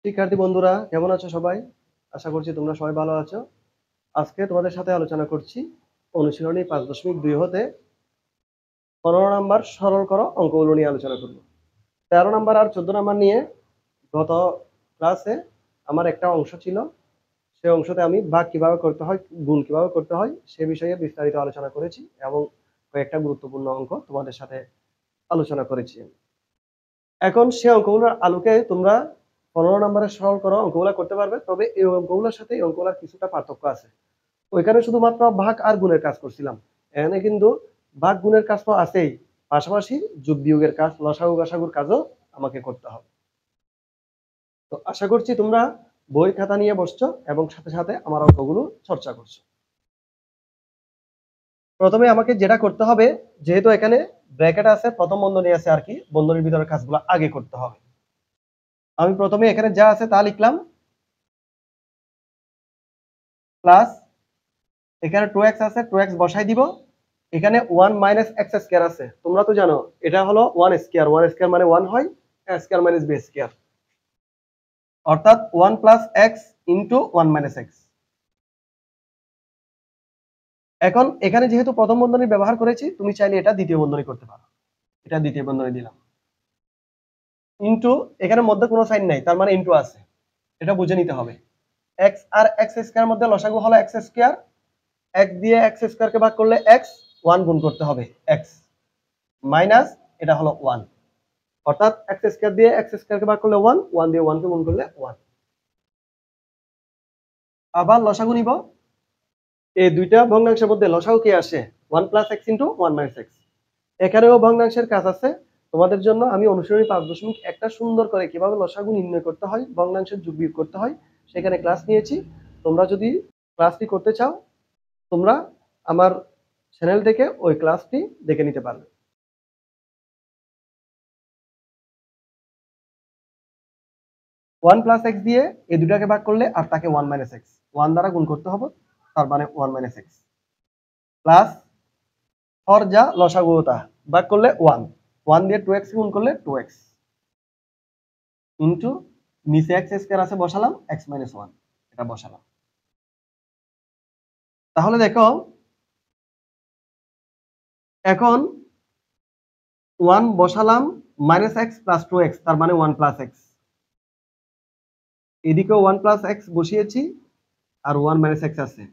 শিক্ষার্থী বন্ধুরা কেমন আছো সবাই? আশা করছি তোমরা সবাই ভালো আছো। আজকে তোমাদের সাথে আলোচনা করছি অনুশীলনী 5.2 হতে 15 নাম্বার সরল করো অঙ্কগুলো নিয়ে আলোচনা করব। 13 নাম্বার আর 14 নাম্বার নিয়ে গত ক্লাসে আমার একটা অংশ ছিল, সেই অংশতে আমি ভাগ কিভাবে করতে হয়, গুণ কিভাবে করতে হয় সে বিষয়ে বিস্তারিত আলোচনা করেছি এবং কয়েকটা গুরুত্বপূর্ণ অঙ্ক তোমাদের সাথে আলোচনা করেছি। এখন সে অঙ্কগুলোর আলোকে তোমরা 15 নম্বরের সরল করো অঙ্কগুলো করতে পারবে, তবে এই অঙ্কগুলোর সাথে এই অঙ্কগুলোর কিছুটা পার্থক্য আছে। ওইখানে শুধুমাত্র ভাগ আর গুণের কাজ করছিলাম, এখানে কিন্তু ভাগ গুণের কাজ তো আছেই, পাশাপাশি যোগ বিয়োগের কাজ, লসাগু গসাগুর কাজও আমাকে করতে হবে। তো আশা করছি তোমরা বই খাতা নিয়ে বসছো এবং সাথে সাথে আমার অঙ্কগুলো চর্চা করছো। প্রথমে আমাকে যেটা করতে হবে, যেহেতু এখানে ব্র্যাকেট আছে, প্রথম বন্ধনী আছে আর কি, বন্ধনীর ভিতরে কাজগুলো আগে করতে হবে। আমি প্রথমে এখানে যা আছে তা লিখলাম, প্লাস এখানে 2x আছে, 2x বসাই দিব। এখানে 1 মাইনাস x স্কয়ার আছে, তোমরা তো জানো এটা হলো 1 স্কয়ার, 1 স্কয়ার মানে 1 হয়, a square minus b square, অর্থাৎ 1 plus x into 1 minus x। এখন এখানে যেহেতু প্রথম বন্ধনী ব্যবহার করেছি, তুমি চাইলে এটা দ্বিতীয় বন্ধনী করতে পারো। এটা দ্বিতীয় বন্ধনী দিলাম, ইনটু এখানে মধ্যে কোনো সাইন নাই, তার মানে ইনটু আছে, এটা বুঝে নিতে হবে। x আর x স্কয়ার মধ্যে লসাগু হলো x স্কয়ার, x দিয়ে x স্কয়ারকে ভাগ করলে x, 1 গুণ করতে হবে x মাইনাস এটা হলো 1, অর্থাৎ x স্কয়ার দিয়ে x স্কয়ারকে ভাগ করলে 1, 1 দিয়ে 1 কে গুণ করলে 1। আবার লসাগু নিব, এই দুইটা ভগ্নাংশের মধ্যে লসাগু কি আসে 1 plus x into 1 minus x। এখানেও ভগ্নাংশের কাজ আছে, তোমাদের জন্য আমি অনুশীলনী 5.1 সুন্দর করে কিভাবে লসাগু নির্ণয় করতে হয়, ভগ্নাংশের যোগ বিয়োগ করতে হয় সেখানে ক্লাস নিয়েছি। তোমরা যদি ক্লাসটি করতে চাও, তোমরা আমার চ্যানেল থেকে ওই ক্লাসটি দেখে নিতে পারবে। 1 প্লাস x দিয়ে এই দুটাকে ভাগ করলে আর তাকে 1 মাইনাস x, 1 দ্বারা গুণ করতে হবে, তার মানে 1 মাইনাস x, প্লাস হর যা লসাগু তা ভাগ করলে 1, 1 দিয়ে 2x গুণ করলে 2x, ইনটু নিচে x স্কয়ার আছে বসালাম, x মাইনাস 1 এটা বসালাম। তাহলে দেখো এখন 1 বসালাম, মাইনাস x প্লাস 2x, তার মানে 1 প্লাস x, এদিকেও 1 প্লাস x বসিয়েছি আর 1 মাইনাস x আছে।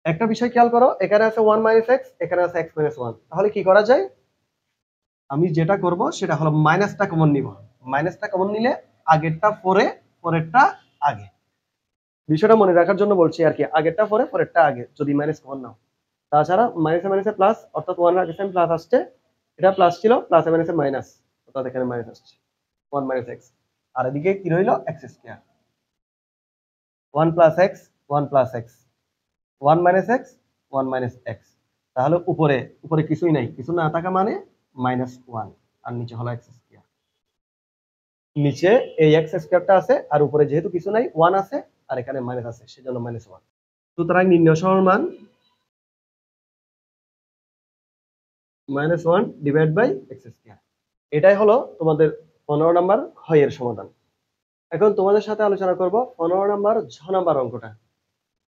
একটা বিষয় খেয়াল করো, এখানে আছে 1 মাইনাস x, এখানে আছে x মাইনাস 1, তাহলে কি করা যায়? আমি যেটা করব সেটা হলো মাইনাসটা কমন নিব, মাইনাসটা কমন নিলে আগেরটা পরে, পরেরটা আগে। বিষয়টা মনে রাখার জন্য বলছি আর কি, আগেরটা পরে, পরেরটা আগে যদি মাইনাস কমন নাও। তাছাড়া মাইনাসে মাইনাসে প্লাস, অর্থাৎ 1 এর আগে প্লাস আসছে, এটা প্লাস ছিল, প্লাসে মাইনাসে মাইনাস, অর্থাৎ এখানে মাইনাস আসছে 1 মাইনাস x, আর এদিকে কি রইল x square, 1 plus x, 1 plus x, 1 minus x, 1 minus x। তাহলে উপরে উপরে কিছুই নাই, কিছু না থাকা মানে মাইনাস 1, আর নিচে হলো x স্কয়ার। নিচে এই x স্কয়ারটা আছে, আর উপরে যেহেতু কিছু নাই 1 আছে আর এখানে মাইনাস আছে, সেজন্য মাইনাস 1। সুতরাং নির্ণয় সরল মান -1 ডিভাইড বাই x স্কয়ার। এটাই হলো তোমাদের 15 নাম্বার ক্ষয়ের সমাধান। এখন তোমাদের সাথে আলোচনা করব 15 নাম্বার 6 নাম্বার অঙ্কটা।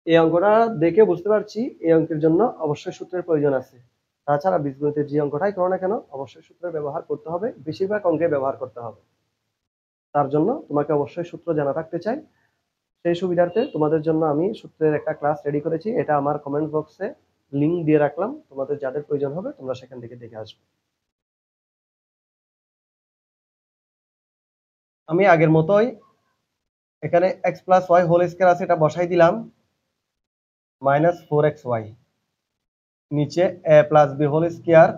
এই অঙ্কটা দেখে বুঝতে পারছি এই অঙ্কের জন্য অবশ্যই সূত্রের প্রয়োজন আছে। তাছাড়া বীজগণিতের যে অঙ্কটাই করো না কেন অবশ্যই সূত্রের ব্যবহার করতে হবে, বেশিরভাগ অঙ্কে ব্যবহার করতে হবে। তার জন্য তোমাকে অবশ্যই সূত্র জানা থাকতে চাই। সেই সুবিধার্থে তোমাদের জন্য আমি সূত্রের একটা ক্লাস রেডি করেছি, এটা আমার কমেন্ট বক্সে লিংক দিয়ে রাখলাম, তোমাদের যাদের প্রয়োজন হবে তোমরা সেখান থেকে দেখে আসবে। আমি আগের মতোই এখানে x plus Y whole square আছে, এটা বসাই দিলাম, মাইনাস 4xy, নিচে a plus B whole square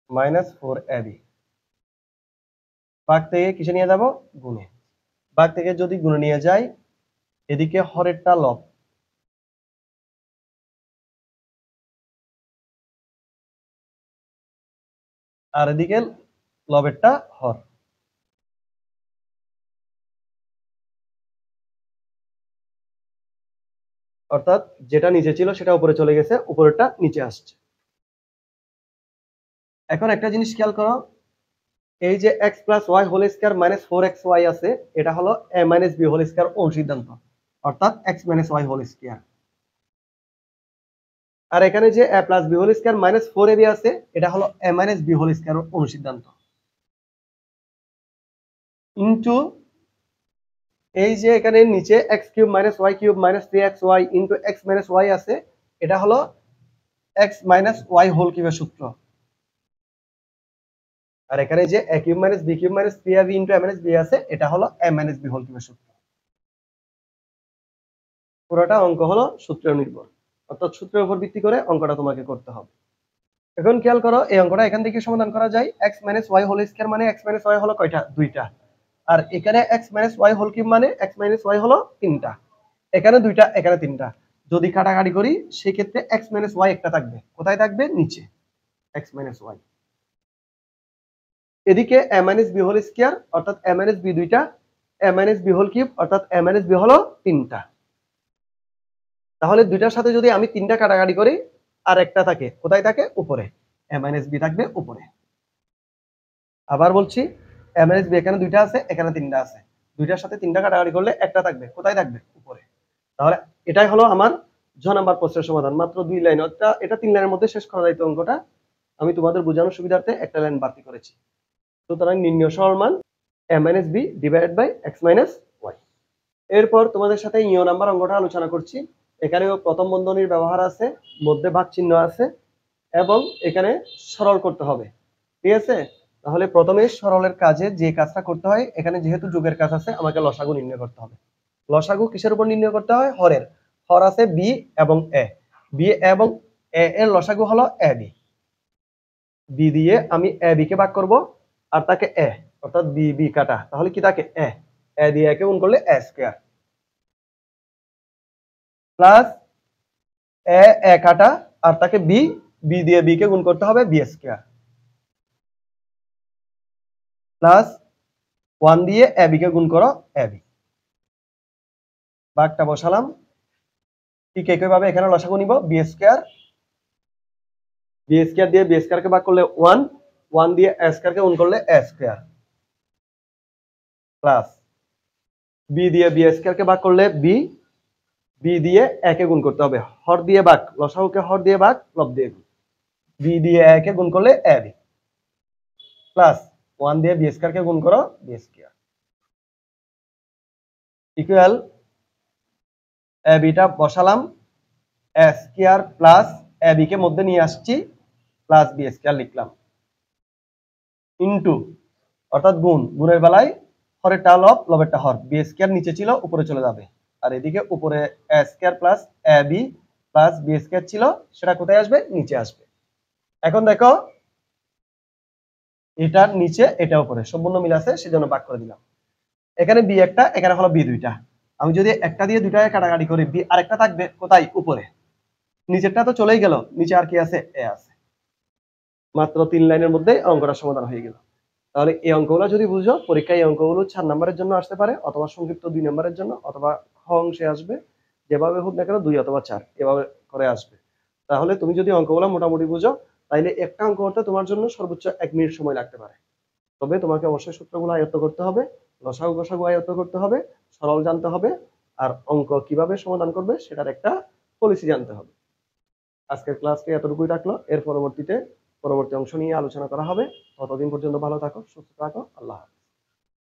minus 4ab। ভাগ থেকে কিসে নিয়ে যাব? গুণে। ভাগ থেকে যদি গুণে নিয়ে যাই, এদিকে হরেরটা লব, আর এদিকে লবেরটা হর, অর্থাৎ যেটা নিচে ছিল সেটা উপরে চলে গেছে, উপরেরটা নিচে আসছে। এখন একটা জিনিস খেয়াল করো, এই যে X plus Y whole square minus 4xy আছে, এটা হলো a minus B whole square অনুসিদ্ধান্ত, অর্থাৎ X minus Y whole square. আর এখানে যে a plus B whole square minus 4ab আছে, এটা হলো a minus B whole square অনুসিদ্ধান্ত, ইনটু এই যে এখানে নিচে X cube minus Y cube minus 3xy into X minus Y আছে, এটা হলো এক্স মাইনাস ওয়াই হোল কিউবের সূত্র। আর এখানে যে a cube minus b cube minus 3ab into a minus b আছে, এটা হলো a মাইনাস বি হোল কিউবের সূত্র। পুরোটা অঙ্ক হলো সূত্র নির্ভর, অর্থাৎ সূত্রের উপর ভিত্তি করে অঙ্কটা তোমাকে করতে হবে। এখন খেয়াল করো, এই অঙ্কটা এখান থেকে সমাধান করা যায়। X minus Y whole square মানে এক্স মাইনাস ওয়াই হলো কয়টা? দুইটা। আর এখানে x minus Y whole cube মানে এক্স মাইনাস ওয়াই হলো তিনটা। এখানে দুইটা, এখানে তিনটা। যদি কাটাকাটি করি সেই ক্ষেত্রে এক্স মাইনাস ওয়াই একটা থাকবে। কোথায় থাকবে? নিচে এক্স মাইনাস ওয়াই। এদিকে a minus B whole square অর্থাৎ a মাইনাস বি দুইটা, a minus B whole cube অর্থাৎ a মাইনাস বি হলো তিনটা। তাহলে দুইটার সাথে যদি আমি তিনটা কাটাকাটি করি, আর একটা থাকে, কোথায় থাকে? উপরে, a মাইনাস বি থাকবে উপরে। আবার বলছি, a মাইনাস বি এখানে দুইটা আছে, এখানে তিনটা আছে। দুইটার সাথে তিনটা কাটাকাটি করলে একটা থাকবে, কোথায় থাকবে? উপরে। তাহলে এটাই হলো আমার জ নাম্বার প্রশ্নের সমাধান, মাত্র 2 লাইন। এটা 3 লাইনের মধ্যে শেষ করা যাইতো অঙ্কটা, আমি তোমাদের বোঝানোর সুবিধার্থে একটা লাইন বাড়তি করেছি। সুতরাং নির্ণয় সরল মান a minus b divided by x minus y. এরপর তোমাদের সাথে ইও নাম্বার অঙ্কটা আলোচনা করছি। এখানেও প্রথম বন্ধনীর ব্যবহার আছে, মধ্যে ভাগ চিহ্ন আছে, এবং এখানে সরল করতে হবে। ঠিক আছে? তাহলে প্রথমে সরলের কাজে যে কাজটা করতে হয়, এখানে যেহেতু যোগের কাজ আছে, আমাকে লসাগু নির্ণয় করতে হবে। লসাগু কিসের উপর নির্ণয় করতে হয়? হরের। হর আছে বি এবং এ। বি এবং এ এর লসাগু হলো এ বি। বি দিয়ে আমি এ বি কে ভাগ করব, আর তাকে এ, অর্থাৎ বি বি কাটা, তাহলে কি থাকে? এ। এ দিয়ে একে গুণ করলে এ স্কয়ার, প্লাস এ এ কাটা, আর তাকে বি, বি দিয়ে বি কে গুণ করতে হবে বি স্কয়ার, প্লাস 1 দিয়ে এ বি কে গুণ করো এ বি। ভাগটা বসালাম। ঠিক একইভাবে এখানে লসাগু নিব, বি স্কয়ার, বি স্কয়ার দিয়ে বি স্কয়ার কে ভাগ করলে 1, 1 দিয়ে এ স্কয়ার কে গুণ করলে এ স্কয়ার, প্লাস বি দিয়ে বি স্কয়ার কে ভাগ করলে বি, বি দিয়ে এ কে গুণ করতে হবে, হর দিয়ে ভাগ, লসাগুকে হর দিয়ে ভাগ, লব দিয়ে গুণ, বি দিয়ে এ কে গুণ করলে এ বি, প্লাস 1 দিয়ে বি স্কয়ার কে গুণ করো বি স্কয়ার, ইকুয়াল এ বিটা বসালাম, এ স্কয়ার প্লাস এ বি কে মধ্যে নিয়ে আসছি, প্লাস বি স্কয়ার লিখলাম, ইনটু অর্থাৎ গুণ, গুণের বেলায় হরেরটা লব, লবেরটা হর, বি স্কয়ার নিচে ছিল উপরে চলে যাবে, আর এদিকে উপরে এ square plus A B plus B square ছিল, সেটা কোথায় আসবে? নিচে আসবে। এখন দেখো, এটার নিচে এটা উপরে সম্পূর্ণ মিল আছে, সেজন্য ভাগ করে দিলাম। এখানে বি একটা, এখানে হলো বি দুইটা। আমি যদি একটা দিয়ে দুইটাকে কাটাকাটি করি, বি আরেকটা থাকবে কোথায়? উপরে। নিচেরটা তো চলেই গেল, নিচে আর কি আছে? এ আছে। মাত্র 3 লাইনের মধ্যে অঙ্কটা সমাধান হয়ে গেল। তাহলে এই অঙ্কগুলো যদি বুঝো, পরীক্ষায় এই অঙ্কগুলো 4 নম্বরের জন্য আসতে পারে, অথবা সংক্ষিপ্ত 2 নম্বরের জন্য, অথবা খ অংশে আসবে। যেভাবে হোক না কেন 2 অথবা 4 এভাবে করে আসবে। তাহলে তুমি যদি অঙ্কগুলো মোটামুটি বুঝো, তাইলে একটা অঙ্ক করতে তোমার জন্য সর্বোচ্চ 1 মিনিট সময় লাগতে পারে। তবে তোমাকে অবশ্যই সূত্রগুলো আয়ত্ত করতে হবে, লসাগু গসাগু আয়ত্ত করতে হবে, সরল জানতে হবে, আর অঙ্ক কিভাবে সমাধান করবে সেটার একটা পলিসি জানতে হবে। আজকের ক্লাসটি এতটুকুই রাখলো। এর পরবর্তী অংশ নিয়ে আলোচনা করা হবে। ততদিন পর্যন্ত ভালো থাকো, সুস্থ থাকো। আল্লাহ হাফেজ।